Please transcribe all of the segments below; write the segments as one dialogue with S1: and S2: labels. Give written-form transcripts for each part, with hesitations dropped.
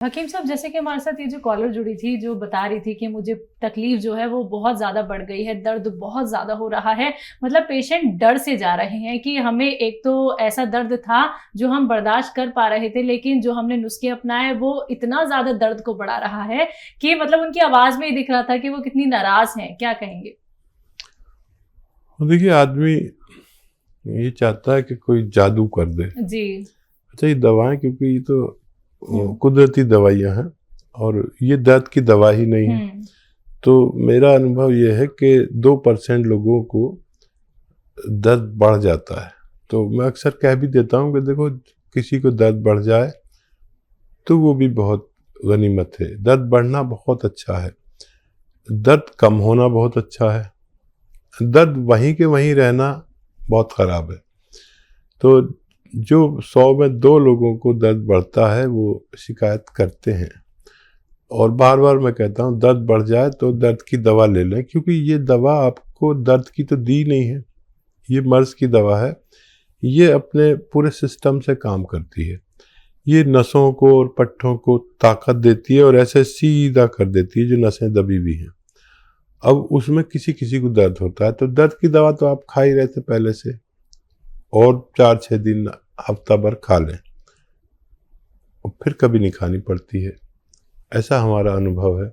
S1: हकीम साहब, जैसे कि हमारे साथ ये जो कॉलर जुड़ी थी, जो बता रही थी कि मुझे तकलीफ जो है वो बहुत ज़्यादा बढ़ गई है, दर्द बहुत ज़्यादा हो रहा है। मतलब पेशेंट डर से जा रहे हैं कि हमें एक तो ऐसा दर्द था जो हम बर्दाश्त कर पा रहे थे, लेकिन जो हमने नुस्खे अपनाए वो इतना ज़्यादा दर्द को बढ़ा रहा है कि मतलब उनकी आवाज़ में ही दिख रहा था कि वो कितनी नाराज़ हैं। क्या कहेंगे?
S2: देखिए, आदमी ये चाहता है कि कोई जादू कर दे।
S1: जी।
S2: अच्छा, ये दवाएं, क्योंकि ये तो कुदरती दवाइयां हैं और ये दर्द की दवा ही नहीं है। तो मेरा अनुभव ये है कि 2% लोगों को दर्द बढ़ जाता है। तो मैं अक्सर कह भी देता हूँ कि देखो, किसी को दर्द बढ़ जाए तो वो भी बहुत गनीमत है। दर्द बढ़ना बहुत अच्छा है, दर्द कम होना बहुत अच्छा है, दर्द वहीं के वहीं रहना बहुत ख़राब है। तो जो 100 में 2 लोगों को दर्द बढ़ता है वो शिकायत करते हैं। और बार बार मैं कहता हूँ, दर्द बढ़ जाए तो दर्द की दवा ले लें, क्योंकि ये दवा आपको दर्द की तो दी नहीं है, ये मर्ज़ की दवा है। ये अपने पूरे सिस्टम से काम करती है। ये नसों को और पट्टों को ताकत देती है और ऐसे सीधा कर देती है जो नसें दबी हुई हैं। अब उसमें किसी किसी को दर्द होता है, तो दर्द की दवा तो आप खा ही रहे थे पहले से, और 4-6 दिन हफ्ता भर खा लें और फिर कभी नहीं खानी पड़ती है। ऐसा हमारा अनुभव है।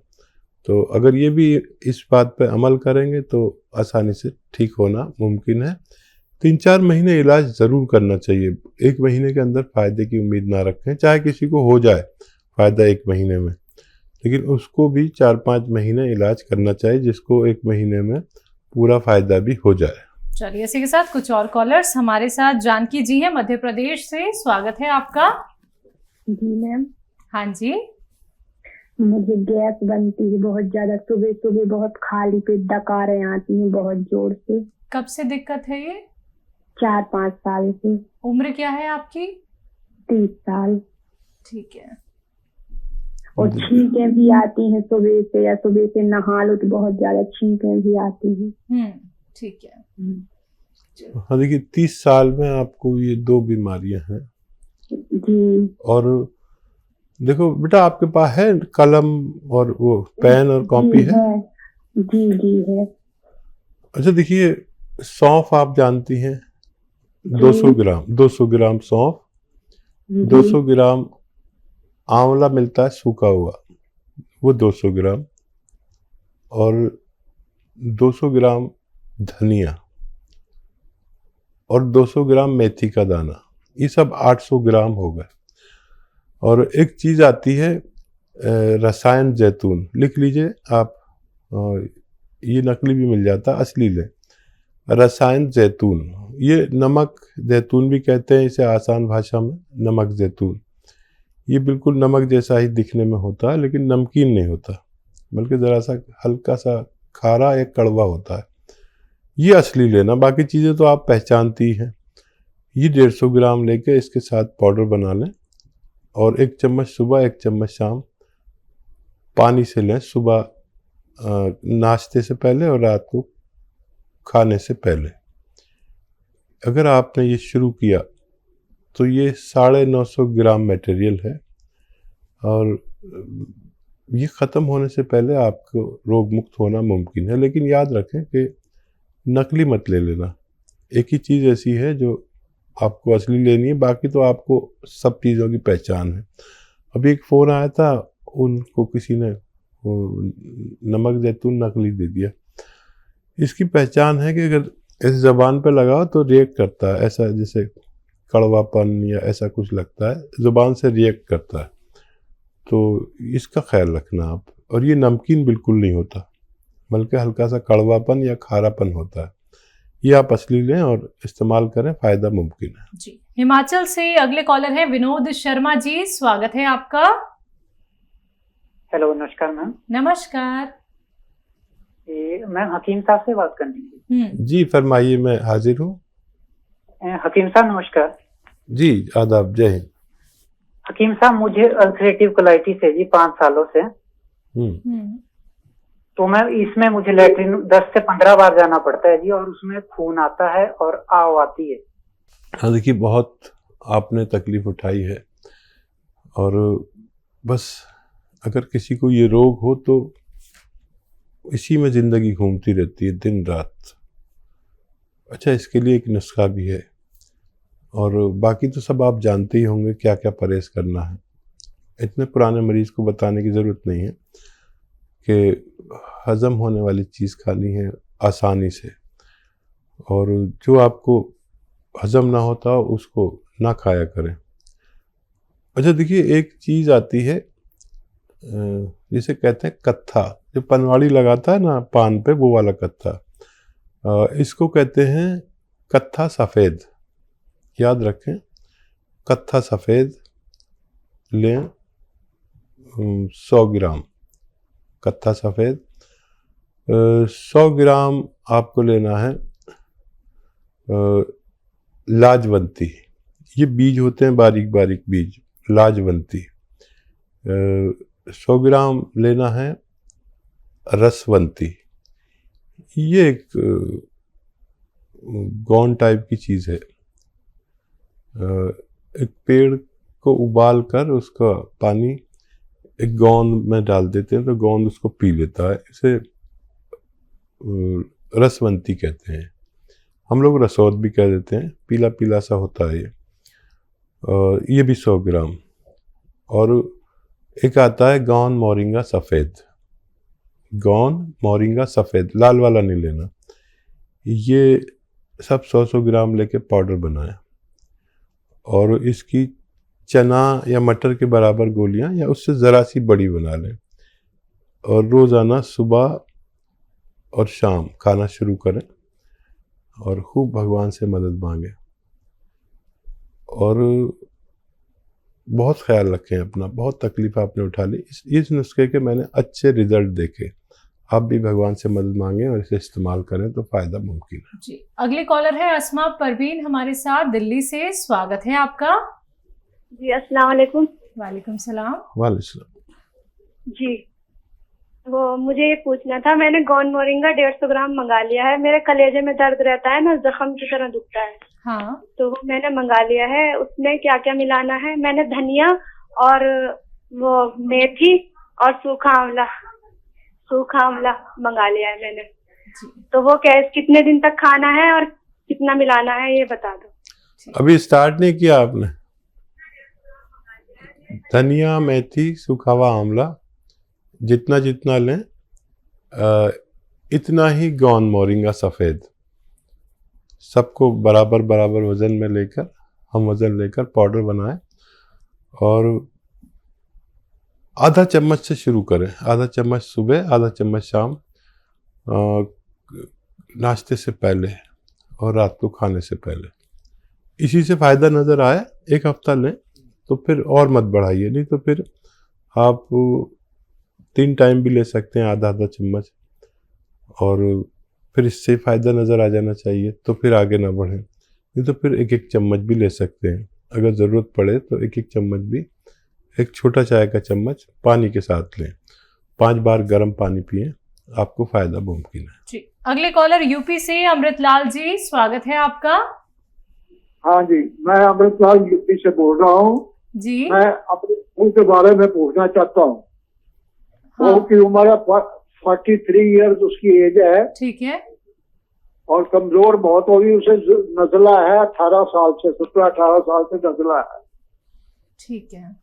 S2: तो अगर ये भी इस बात पे अमल करेंगे तो आसानी से ठीक होना मुमकिन है। 3-4 महीने इलाज ज़रूर करना चाहिए। 1 महीने के अंदर फ़ायदे की उम्मीद ना रखें। चाहे किसी को हो जाए फ़ायदा 1 महीने में, लेकिन उसको भी 4-5 महीने इलाज करना चाहिए, जिसको 1 महीने में पूरा फ़ायदा भी हो जाए।
S1: चलिए, इसी के साथ कुछ और कॉलर्स हमारे साथ। जानकी जी हैं मध्य प्रदेश से, स्वागत है आपका।
S3: जी मैम।
S1: हाँ जी।
S3: मुझे गैस बनती है बहुत ज्यादा, सुबह सुबह बहुत खाली पेट डकारें आती हैं बहुत जोर से।
S1: कब से दिक्कत है ये?
S3: 4-5 साल से।
S1: उम्र क्या है आपकी?
S3: 30 साल।
S1: ठीक है।
S3: और छींकें भी आती हैं सुबह से, या सुबह से नहा लो तो बहुत ज्यादा छींकें भी आती हैं।
S1: ठीक है।
S2: हाँ, देखिए, 30 साल में आपको ये 2 बीमारियां हैं।
S3: जी।
S2: और देखो बेटा, आपके पास है कलम और वो पेन और कॉपी है?
S3: जी जी है।
S2: अच्छा, देखिए, सौंफ आप जानती हैं? 200 ग्राम सौंफ, 200 ग्राम आंवला मिलता है सूखा हुआ, वो 200 ग्राम, और 200 ग्राम धनिया, और 200 ग्राम मेथी का दाना। ये सब 800 ग्राम हो गए। और एक चीज़ आती है रसायन जैतून, लिख लीजिए आप। ये नकली भी मिल जाता, असली लें। रसायन जैतून, ये नमक जैतून भी कहते हैं इसे आसान भाषा में, नमक जैतून। ये बिल्कुल नमक जैसा ही दिखने में होता है, लेकिन नमकीन नहीं होता, बल्कि ज़रा सा हल्का सा खारा या कड़वा होता है। ये असली लेना, बाकी चीज़ें तो आप पहचानती हैं। ये 150 ग्राम लेके इसके साथ पाउडर बना लें, और 1 चम्मच सुबह 1 चम्मच शाम पानी से लें, सुबह नाश्ते से पहले और रात को खाने से पहले। अगर आपने ये शुरू किया तो ये 950 ग्राम मटेरियल है, और ये ख़त्म होने से पहले आपको रोग मुक्त होना मुमकिन है। लेकिन याद रखें कि नकली मत ले लेना। एक ही चीज़ ऐसी है जो आपको असली लेनी है, बाकी तो आपको सब चीज़ों की पहचान है। अभी एक फ़ोन आया था, उनको किसी ने नमक जैतून नकली दे दिया। इसकी पहचान है कि अगर इस ज़बान पे लगाओ तो रिएक्ट करता है, ऐसा जैसे कड़वापन या ऐसा कुछ लगता है, ज़ुबान से रिएक्ट करता है। तो इसका ख्याल रखना आप। और ये नमकीन बिल्कुल नहीं होता, बल्कि हल्का सा कड़वापन या खारापन होता है। ये आप असली लें और इस्तेमाल करें, फ़ायदा मुमकिन है।
S1: जी। हिमाचल से अगले कॉलर हैं विनोद शर्मा जी, स्वागत है आपका।
S4: हेलो, नमस्कार मैम।
S1: नमस्कार।
S4: मैम, हकीम साहब से बात करनी थी।
S2: जी फरमाइए, मैं हाजिर हूँ।
S4: हकीम साहब नमस्कार।
S2: जी आदाब, जय हिंद।
S4: हकीम साहब, मुझे अल्सरेटिव कोलाइटिस है जी 5 सालों से। तो मैम, इसमें मुझे लैट्रिन 10 से 15 बार जाना पड़ता है जी, और उसमें खून आता है और आव आती है।
S2: हाँ, देखिए, बहुत आपने तकलीफ उठाई है, और बस अगर किसी को ये रोग हो तो इसी में ज़िंदगी घूमती रहती है दिन रात। अच्छा, इसके लिए एक नुस्खा भी है, और बाकी तो सब आप जानते ही होंगे क्या क्या परहेज़ करना है। इतने पुराने मरीज़ को बताने की ज़रूरत नहीं है कि हज़म होने वाली चीज़ खानी है आसानी से, और जो आपको हज़म ना होता हो उसको ना खाया करें। अच्छा देखिए, एक चीज़ आती है जिसे कहते हैं कत्था, जो पनवाड़ी लगाता है ना पान पे, वो वाला कत्था। इसको कहते हैं कत्था सफ़ेद। याद रखें, कत्था सफ़ेद लें 100 ग्राम। कत्था सफ़ेद 100 ग्राम आपको लेना है। लाजवंती, ये बीज होते हैं बारीक बारीक बीज, लाजवंती। 100 ग्राम लेना है रसवंती। ये एक गौन टाइप की चीज़ है। एक पेड़ को उबाल कर उसका पानी एक गोंद में डाल देते हैं तो गोंद उसको पी लेता है। इसे रसवंती कहते हैं। हम लोग रसौद भी कह देते हैं, पीला पीला सा होता है ये भी 100 ग्राम। और एक आता है गौन मोरिंगा सफ़ेद। गौन मोरिंगा सफ़ेद, लाल वाला नहीं लेना। ये सब 100 ग्राम लेके पाउडर बनाएं, और इसकी चना या मटर के बराबर गोलियां या उससे ज़रा सी बड़ी बना लें, और रोज़ाना सुबह और शाम खाना शुरू करें, और खूब भगवान से मदद मांगें, और बहुत ख्याल रखें अपना। बहुत तकलीफ आपने उठा ली, इस नुस्खे के मैंने अच्छे रिजल्ट देखे। आप भी भगवान से मदद मांगें और इसे इस्तेमाल करें तो फ़ायदा मुमकिन है।
S1: जी, अगले कॉलर है अस्मा परवीन हमारे साथ दिल्ली से। स्वागत है आपका।
S3: जी अस्सलाम वालेकुम।
S1: वालेकुम सलाम।
S2: वालेकुम।
S3: जी, वो मुझे ये पूछना था, मैंने गौन मोरिंगा 150 ग्राम मंगा लिया है। मेरे कलेजे में दर्द रहता है ना, जख्म की तरह दुखता है।
S1: हाँ,
S3: तो वो मैंने मंगा लिया है। उसमें क्या क्या मिलाना है? मैंने धनिया और वो मेथी और सूखा आंवला मंगा लिया है मैंने।
S1: जी,
S3: तो वो कितने दिन तक खाना है और कितना मिलाना है, ये बता दो।
S2: अभी स्टार्ट नहीं किया आपने? धनिया, मेथी, सूखा हुआ आंवला जितना जितना लें, इतना ही गौन मोरिंगा सफ़ेद, सबको बराबर बराबर वज़न में लेकर, हम वज़न लेकर पाउडर बनाएं, और आधा चम्मच से शुरू करें। आधा चम्मच सुबह, आधा चम्मच शाम, नाश्ते से पहले और रात को खाने से पहले। इसी से फ़ायदा नज़र आए, एक हफ्ता लें तो फिर और मत बढ़ाइए, नहीं तो फिर आप 3 टाइम भी ले सकते हैं आधा आधा चम्मच, और फिर इससे फ़ायदा नज़र आ जाना चाहिए तो फिर आगे ना बढ़ें। नहीं तो फिर एक एक चम्मच भी ले सकते हैं, अगर ज़रूरत पड़े तो एक एक चम्मच भी, एक छोटा चाय का चम्मच पानी के साथ लें। 5 बार गर्म पानी पिएं, आपको फ़ायदा मुमकिन है।
S1: जी, अगले कॉलर यूपी से अमृतलाल जी, स्वागत है आपका।
S5: हाँ जी, मैं अमृतलाल यूपी से बोल रहा हूँ
S1: जी,
S5: मैं अपने स्कूल के बारे में पूछना चाहता हूँ।
S1: हाँ,
S5: वो की उम्र 43 ईयर्स उसकी एज है,
S1: ठीक है।
S5: और कमजोर बहुत होगी। उसे नजला है 18 साल से, 17-18 साल से नजला है।
S1: ठीक है।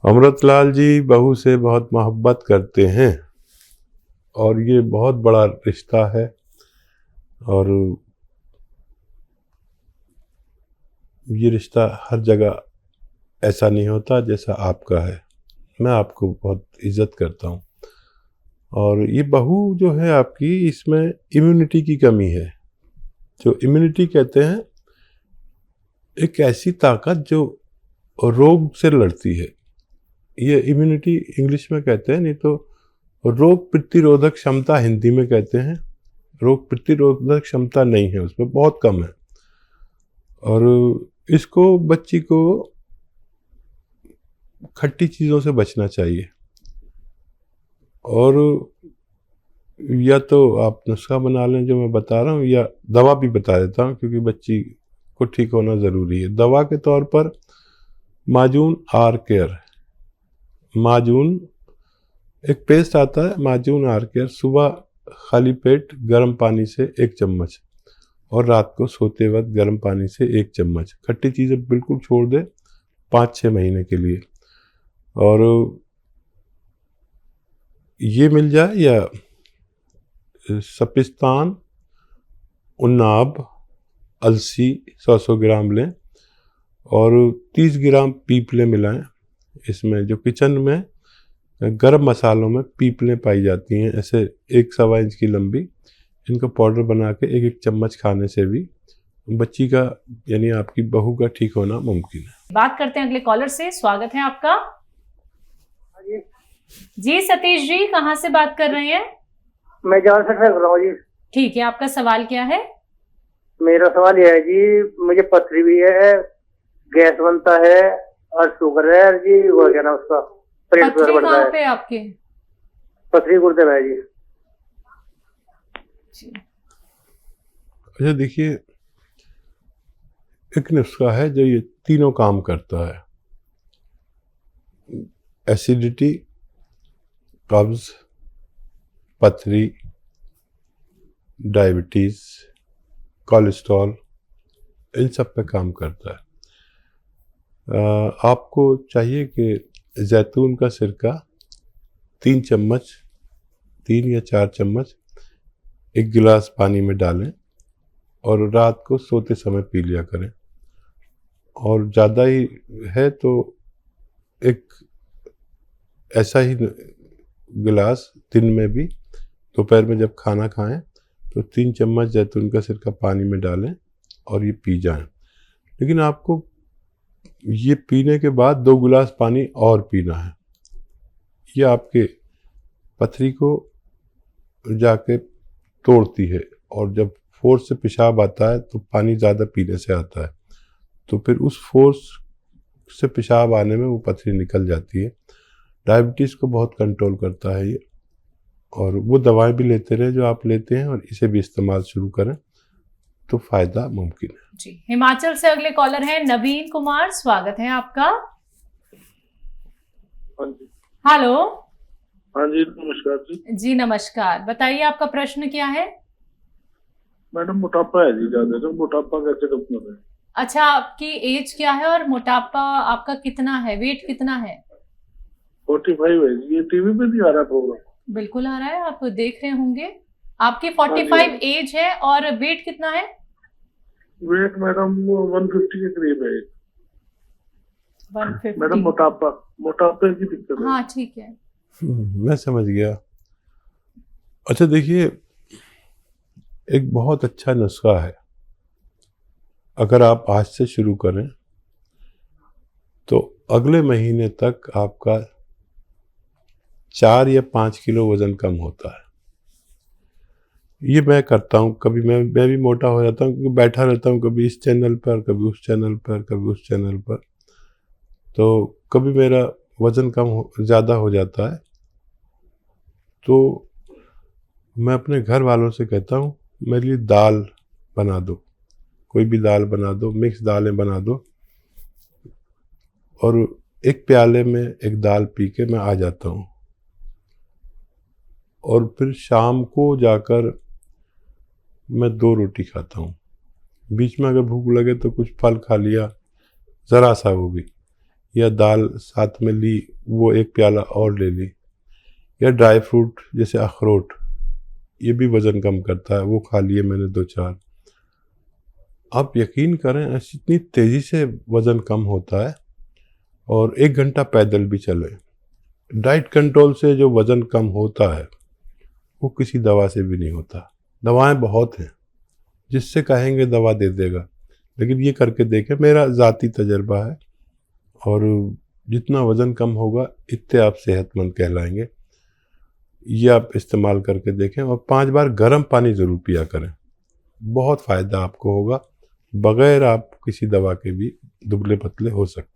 S2: अमृतलाल जी बहू से बहुत मोहब्बत करते हैं, और ये बहुत बड़ा रिश्ता है, और ये रिश्ता हर जगह ऐसा नहीं होता जैसा आपका है। मैं आपको बहुत इज्जत करता हूँ, और ये बहू जो है आपकी, इसमें इम्यूनिटी की कमी है। जो इम्यूनिटी कहते हैं, एक ऐसी ताकत जो रोग से लड़ती है, ये इम्यूनिटी इंग्लिश में कहते हैं, नहीं तो रोग प्रतिरोधक क्षमता हिंदी में कहते हैं। रोग प्रतिरोधक क्षमता नहीं है उसमें, बहुत कम है, और इसको, बच्ची को खट्टी चीज़ों से बचना चाहिए, और या तो आप नुस्खा बना लें जो मैं बता रहा हूँ, या दवा भी बता देता हूँ, क्योंकि बच्ची को ठीक होना ज़रूरी है। दवा के तौर पर माजून आर केयर, माजून एक पेस्ट आता है, माजून आर केयर, सुबह खाली पेट गर्म पानी से 1 चम्मच और रात को सोते वक्त गर्म पानी से 1 चम्मच। खट्टी चीज़ें बिल्कुल छोड़ दे 5-6 महीने के लिए। और ये मिल जाए या सपिस्तान, उन्नाब, अलसी 100 ग्राम लें और 30 ग्राम पीपलें मिलाएं इसमें। जो किचन में गरम मसालों में पीपलें पाई जाती हैं, ऐसे 1-1.25 इंच की लंबी, इनका पाउडर बना के 1-1 चम्मच खाने से भी बच्ची का यानी आपकी बहू का ठीक होना मुमकिन है।
S1: बात करते हैं अगले कॉलर से। स्वागत है आपका। जी सतीश जी, कहाँ से बात कर रहे हैं?
S4: मैं जान से कर रहा हूँ जी।
S1: ठीक है, आपका सवाल क्या है?
S4: मेरा सवाल यह है जी, मुझे पथरी भी है, गैस बनता है और शुगर है जी, वो क्या ना उसका पेट
S1: पथरी
S4: बढ़ता
S1: कहाँ
S4: है।
S1: पे आपके?
S4: पथरी गुर्दे में है जी।
S2: अच्छा देखिए, एक नुस्खा है जो ये तीनों काम करता है। एसिडिटी, कब्ज, पथरी, डायबिटीज, कोलेस्ट्रॉल, इन सब पे काम करता है। आपको चाहिए कि जैतून का सिरका 3 चम्मच, 3 या 4 चम्मच 1 गिलास पानी में डालें और रात को सोते समय पी लिया करें। और ज़्यादा ही है तो एक ऐसा ही गिलास दिन में भी, दोपहर में जब खाना खाएं तो 3 चम्मच जैतून का सिरका पानी में डालें और ये पी जाएं। लेकिन आपको ये पीने के बाद 2 गिलास पानी और पीना है। ये आपके पथरी को जाके तोड़ती है और जब फोर्स से पेशाब आता है तो पानी ज़्यादा पीने से आता है, तो फिर उस फोर्स से पेशाब आने में वो पथरी निकल जाती है। डायबिटीज़ को बहुत कंट्रोल करता है ये। और वो दवाएं भी लेते रहे जो आप लेते हैं और इसे भी इस्तेमाल शुरू करें तो फ़ायदा मुमकिन है।
S1: जी, हिमाचल से अगले कॉलर हैं नवीन कुमार। स्वागत है आपका।
S5: हाँ जी।
S1: हेलो।
S5: हाँ जी, नमस्कार जी।
S1: जी नमस्कार, बताइए आपका प्रश्न क्या है?
S5: मैडम मोटापा है जी ज्यादा, तो मोटापा कैसे कम कर रहे हैं?
S1: अच्छा, आपकी एज क्या है और मोटापा आपका कितना है, वेट कितना है?
S5: 45 है जी। ये टीवी पे नहीं आ रहा प्रोग्राम?
S1: बिल्कुल आ रहा है, आप देख रहे होंगे। आपकी 45 एज है और वेट कितना है?
S5: वेट मैडम 150 के करीब है।
S1: 150।
S5: मैडम मोटापे की दिक्कत है।
S1: हाँ ठीक है।
S2: मैं समझ गया। अच्छा देखिए, एक बहुत अच्छा नुस्खा है। अगर आप आज से शुरू करें तो अगले महीने तक आपका 4 या 5 किलो वजन कम होता है। ये मैं करता हूँ। कभी मैं भी मोटा हो जाता हूँ क्योंकि बैठा रहता हूँ, कभी इस चैनल पर, कभी उस चैनल पर, कभी उस चैनल पर, तो कभी मेरा वज़न ज़्यादा हो जाता है। तो मैं अपने घर वालों से कहता हूँ मेरे लिए दाल बना दो, कोई भी दाल बना दो, मिक्स दालें बना दो, और एक प्याले में एक दाल पी के मैं आ जाता हूँ। और फिर शाम को जाकर मैं 2 रोटी खाता हूँ। बीच में अगर भूख लगे तो कुछ फल खा लिया, ज़रा सा वो भी, या दाल साथ में ली, वो एक प्याला और ले ली, या ड्राई फ्रूट जैसे अखरोट, ये भी वज़न कम करता है, वो खा लिए मैंने 2-4। आप यकीन करें ऐसी इतनी तेज़ी से वज़न कम होता है। और 1 घंटा पैदल भी चलें। डाइट कंट्रोल से जो वज़न कम होता है वो किसी दवा से भी नहीं होता। दवाएं बहुत हैं, जिससे कहेंगे दवा दे देगा, लेकिन ये करके देखें, मेरा ज़ाती तजर्बा है। और जितना वज़न कम होगा इतने आप सेहतमंद कहलाएंगे। ये आप इस्तेमाल करके देखें और 5 बार गर्म पानी ज़रूर पिया करें, बहुत फ़ायदा आपको होगा। बग़ैर आप किसी दवा के भी दुबले पतले हो सकते हैं।